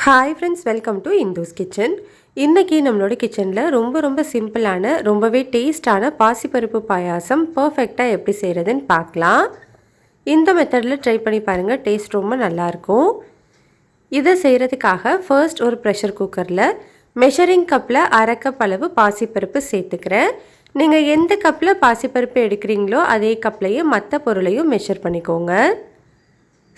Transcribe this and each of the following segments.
Hi friends, welcome to Indhu's kitchen. இன்னைக்கு நம்மளோட கிச்சன்ல ரொம்ப சிம்பிளான ரொம்பவே டேஸ்டான பாசிப்பருப்பு பாயாசம் பெர்ஃபெக்ட்டா எப்படி செய்யறதுன்னு பார்க்கலாம். இந்த மெத்தட்ல ட்ரை பண்ணி பாருங்க. டேஸ்ட் ரொம்ப நல்லா இருக்கும். இத செய்யிறதுக்காக ஃபர்ஸ்ட் ஒரு பிரஷர் குக்கர்ல மெஷரிங் கப்ல 1/2 கப் அளவு பாசிப்பருப்பு சேர்த்துக்கிறேன். நீங்க எந்த கப்ல பாசிப்பருப்பு எடுக்கறீங்களோ அதே கப்லயே மத்த பொருளையும் மெஷர் பண்ணிக்கோங்க.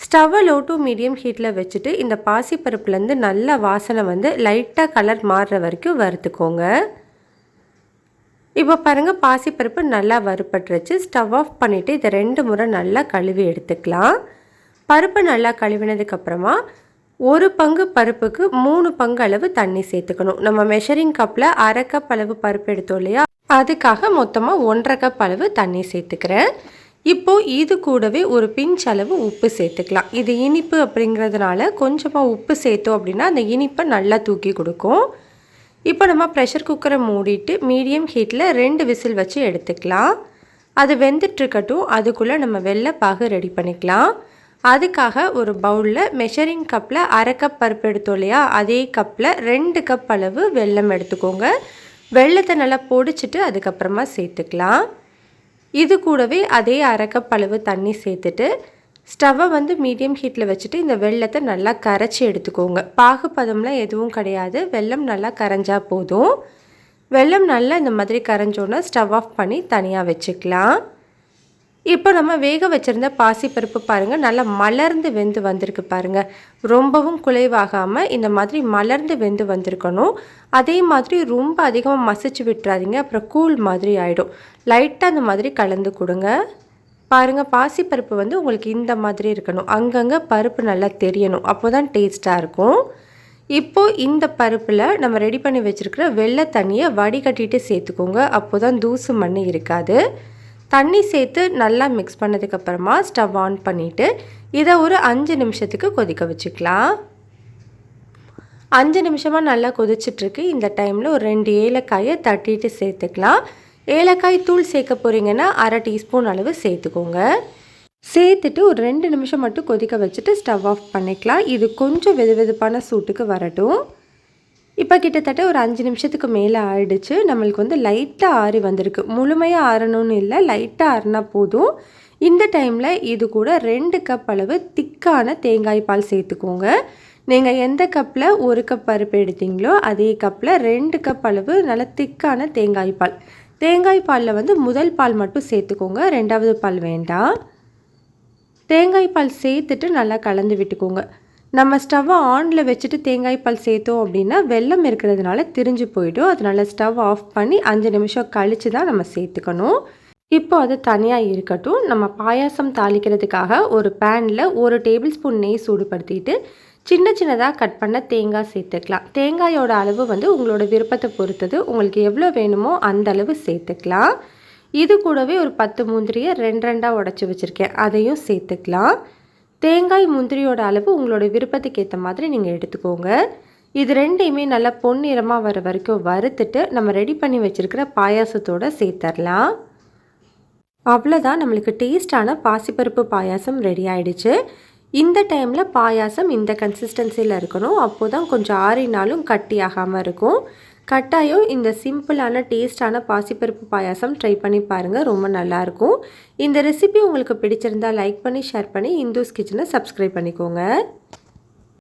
ஸ்டவ்வை லோ டு மீடியம் ஹீட்டில் வச்சுட்டு இந்த பாசிப்பருப்புலேருந்து நல்ல வாசனை வந்து லைட்டாக கலர் மாறுற வரைக்கும் வறுத்துக்கோங்க. இப்போ பாருங்கள், பாசிப்பருப்பு நல்லா வறுப்பட்டுருச்சு. ஸ்டவ் ஆஃப் பண்ணிவிட்டு இதை 2 முறை நல்லா கழுவி எடுத்துக்கலாம். பருப்பு நல்லா கழுவினதுக்கப்புறமா 1 பங்கு பருப்புக்கு 3 பங்கு அளவு தண்ணி சேர்த்துக்கணும். நம்ம மெஷரிங் கப்பில் 1/2 கப் அளவு பருப்பு எடுத்தோம் இல்லையா, அதுக்காக மொத்தமாக 1/2 கப் அளவு தண்ணி சேர்த்துக்கிறேன். இப்போது இது கூடவே ஒரு பிஞ்ச் அளவு உப்பு சேர்த்துக்கலாம். இது இனிப்பு அப்படிங்கிறதுனால கொஞ்சமாக உப்பு சேர்த்தோம் அப்படின்னா அந்த இனிப்பை நல்லா தூக்கி கொடுக்கும். இப்போ நம்ம ப்ரெஷர் குக்கரை மூடிட்டு மீடியம் ஹீட்டில் 2 விசில் வச்சு எடுத்துக்கலாம். அது வெந்துட்டுருக்கட்டும். அதுக்குள்ளே நம்ம வெள்ளைப்பாகு ரெடி பண்ணிக்கலாம். அதுக்காக ஒரு பவுலில் மெஷரிங் கப்பில் 1/2 கப் பருப்பு எடுத்தோம் இல்லையா, அதே கப்பில் 2 கப் அளவு வெல்லம் எடுத்துக்கோங்க. வெல்லத்தை நல்லா பொடிச்சிட்டு அதுக்கப்புறமா சேர்த்துக்கலாம். இது கூடவே அதே 1/2 கப் அளவு தண்ணி சேர்த்துட்டு ஸ்டவ்வை வந்து மீடியம் ஹீட்டில் வச்சுட்டு இந்த வெல்லத்தை நல்லா கரைச்சி எடுத்துக்கோங்க. பாகுப்பதம்லாம் எதுவும் கிடையாது, வெல்லம் நல்லா கரைஞ்சா போதும். வெல்லம் நல்லா இந்த மாதிரி கரைஞ்சோன்னா ஸ்டவ் ஆஃப் பண்ணி தனியாக வச்சுக்கலாம். இப்போ நம்ம வேக வச்சுருந்த பாசிப்பருப்பு பாருங்கள், நல்லா மலர்ந்து வெந்து வந்திருக்கு பாருங்கள். ரொம்பவும் குலைவாகாமல் இந்த மாதிரி மலர்ந்து வெந்து வந்திருக்கணும். அதே மாதிரி ரொம்ப அதிகமாக மசிச்சு விட்டுறாதீங்க, அப்புறம் கூழ் மாதிரி ஆகிடும். லைட்டாக அந்த மாதிரி கலந்து கொடுங்க. பாருங்கள், பாசிப்பருப்பு வந்து உங்களுக்கு இந்த மாதிரி இருக்கணும். அங்கங்கே பருப்பு நல்லா தெரியணும், அப்போ தான் டேஸ்ட்டாக இருக்கும். இப்போது இந்த பருப்பில் நம்ம ரெடி பண்ணி வச்சுருக்கிற வெள்ளை தண்ணியை வடிகட்டிட்டு சேர்த்துக்கோங்க. அப்போ தான் தூசு மண் இருக்காது. தண்ணி சேர்த்து நல்லா மிக்ஸ் பண்ணதுக்கப்புறமா ஸ்டவ் ஆன் பண்ணிவிட்டு இதை ஒரு 5 நிமிஷத்துக்கு கொதிக்க வச்சுக்கலாம். 5 நிமிஷமாக நல்லா கொதிச்சிட்ருக்கு. இந்த டைமில் ஒரு 2 ஏலக்காயை தட்டிட்டு சேர்த்துக்கலாம். ஏலக்காய் தூள் சேர்க்க போகிறீங்கன்னா 1/2 டீஸ்பூன் அளவு சேர்த்துக்கோங்க. சேர்த்துட்டு ஒரு 2 நிமிஷம் மட்டும் கொதிக்க வச்சுட்டு ஸ்டவ் ஆஃப் பண்ணிக்கலாம். இது கொஞ்சம் வெதுவெதுப்பான சூட்டுக்கு வரட்டும். இப்போ கிட்டத்தட்ட ஒரு 5 நிமிஷத்துக்கு மேலே ஆயிடுச்சு. நம்மளுக்கு வந்து லைட்டாக ஆறி வந்திருக்கு. முழுமையாக ஆறணும்னு இல்லை, லைட்டாக ஆறினா போதும். இந்த டைமில் இது கூட 2 கப் அளவு திக்கான தேங்காய் பால் சேர்த்துக்கோங்க. நீங்கள் எந்த கப்பில் 1 கப் பருப்பு எடுத்தீங்களோ அதே கப்பில் 2 கப் அளவு நல்ல திக்கான தேங்காய் பால். தேங்காய் பாலில் வந்து முதல் பால் மட்டும் சேர்த்துக்கோங்க, 2வது பால் வேண்டாம். தேங்காய் பால் சேர்த்துட்டு நல்லா கலந்து விட்டுக்கோங்க. நம்ம ஸ்டவ்வை ஆனில் வச்சுட்டு தேங்காய் பால் சேர்த்தோம் அப்படின்னா வெல்லம் இருக்கிறதுனால திரிஞ்சு போயிடும். அதனால் ஸ்டவ் ஆஃப் பண்ணி 5 நிமிஷம் கழித்து தான் நம்ம சேர்த்துக்கணும். இப்போ அது தனியாக இருக்கட்டும். நம்ம பாயாசம் தாளிக்கிறதுக்காக ஒரு பேனில் 1 டேபிள் ஸ்பூன் நெய் சூடுபடுத்திட்டு சின்னதாக கட் பண்ண தேங்காய் சேர்த்துக்கலாம். தேங்காயோட அளவு வந்து உங்களோட விருப்பத்தை பொறுத்தது. உங்களுக்கு எவ்வளோ வேணுமோ அந்த அளவு சேர்த்துக்கலாம். இது கூடவே ஒரு 10 முந்திரியை 2 உடச்சி வச்சுருக்கேன், அதையும் சேர்த்துக்கலாம். தேங்காய் முந்திரியோட அளவு உங்களோட விருப்பத்துக்கு ஏற்ற மாதிரி நீங்கள் எடுத்துக்கோங்க. இது ரெண்டையுமே நல்லா பொன்னிறமாக வர வரைக்கும் வறுத்துட்டு நம்ம ரெடி பண்ணி வச்சுருக்கிற பாயாசத்தோடு சேர்த்துடலாம். அவ்வளோதான், நம்மளுக்கு டேஸ்டான பாசிப்பருப்பு பாயாசம் ரெடி ஆகிடுச்சு. இந்த டைமில் பாயாசம் இந்த கன்சிஸ்டன்சியில் இருக்கணும். அப்போது தான் கொஞ்சம் ஆறினாலும் கட்டி ஆகாமல் இருக்கும். கட்டாயம் இந்த சிம்பிளான டேஸ்டான பாசிப்பருப்பு பாயாசம் ட்ரை பண்ணி பாருங்கள், ரொம்ப நல்லாயிருக்கும். இந்த ரெசிபி உங்களுக்கு பிடிச்சிருந்தால் லைக் பண்ணி ஷேர் பண்ணி இந்துஸ் கிச்சனை சப்ஸ்கிரைப் பண்ணிக்கோங்க.